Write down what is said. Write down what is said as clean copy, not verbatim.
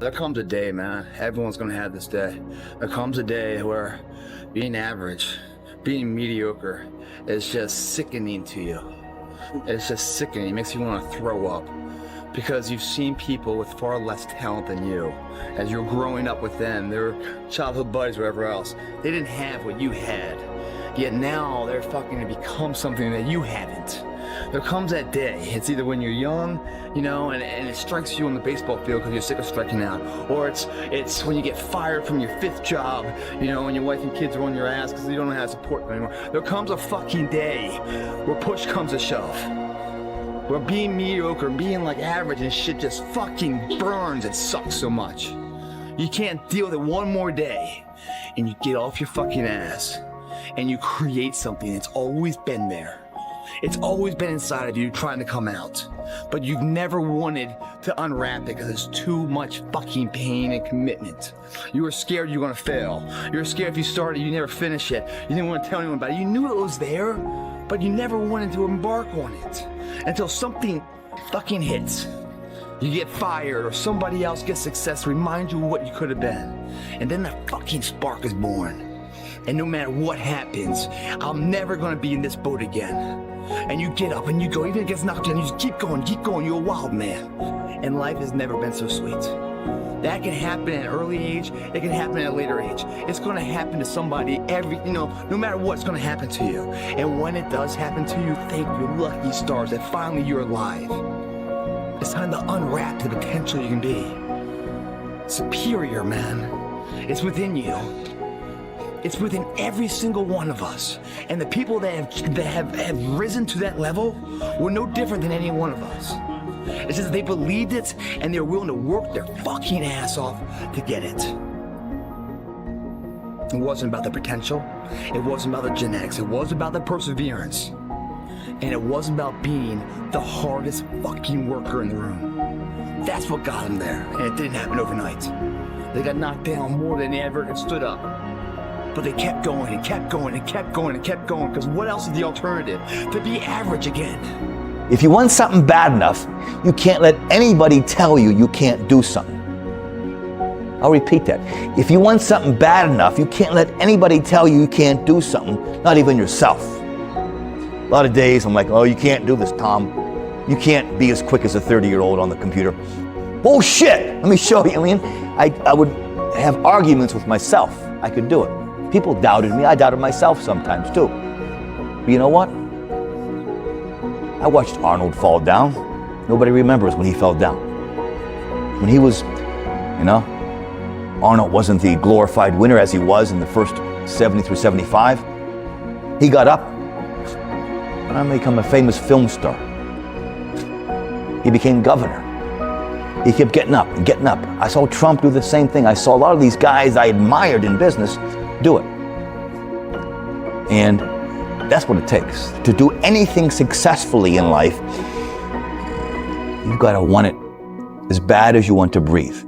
There comes a day, man, everyone's gonna have this day. There comes a day where being average, being mediocre is just sickening to you. It's just sickening, it makes you want to throw up. Because you've seen people with far less talent than you. As you're growing up with them, their childhood buddies, whatever else, they didn't have what you had. Yet now they're fucking to become something that you haven't. There comes that day, it's either when you're young, you know, and it strikes you on the baseball field because you're sick of striking out, or it's when you get fired from your 5th job, you know, and your wife and kids are on your ass because you don't know how to support them anymore. There comes a fucking day where push comes to shove, where being mediocre, being like average and shit just fucking burns and sucks so much. You can't deal with it one more day, and you get off your fucking ass, and you create something that's always been there. It's always been inside of you trying to come out, but you've never wanted to unwrap it because it's too much fucking pain and commitment. You were scared you were gonna fail. You were scared if you started, you never finish it. You didn't want to tell anyone about it. You knew it was there, but you never wanted to embark on it until something fucking hits. You get fired or somebody else gets success, remind you of what you could have been. And then that fucking spark is born. And no matter what happens, I'm never gonna be in this boat again. And you get up and you go, even if it gets knocked down, you just keep going, you're a wild man. And life has never been so sweet. That can happen at an early age, it can happen at a later age. It's gonna happen to somebody no matter what, it's gonna happen to you. And when it does happen to you, thank your lucky stars that finally you're alive. It's time to unwrap the potential you can be. Superior, man. It's within you. It's within every single one of us. And the people that have risen to that level were no different than any one of us. It's just they believed it and they're willing to work their fucking ass off to get it. It wasn't about the potential. It wasn't about the genetics. It was about the perseverance. And it wasn't about being the hardest fucking worker in the room. That's what got them there. And it didn't happen overnight. They got knocked down more than they ever stood up. But they kept going and kept going and kept going and kept going, because what else is the alternative? To be average again. If you want something bad enough, you can't let anybody tell you you can't do something. I'll repeat that. If you want something bad enough, you can't let anybody tell you you can't do something, not even yourself. A lot of days I'm like, oh, you can't do this, Tom. You can't be as quick as a 30-year-old on the computer. Bullshit! Let me show you, man. I would have arguments with myself. I could do it. People doubted me. I doubted myself sometimes too. But you know what? I watched Arnold fall down. Nobody remembers when he fell down. When he was, Arnold wasn't the glorified winner as he was in the first 70 through 75. He got up and I became a famous film star. He became governor. He kept getting up and getting up. I saw Trump do the same thing. I saw a lot of these guys I admired in business do it. And that's what it takes. To do anything successfully in life, you've got to want it as bad as you want to breathe.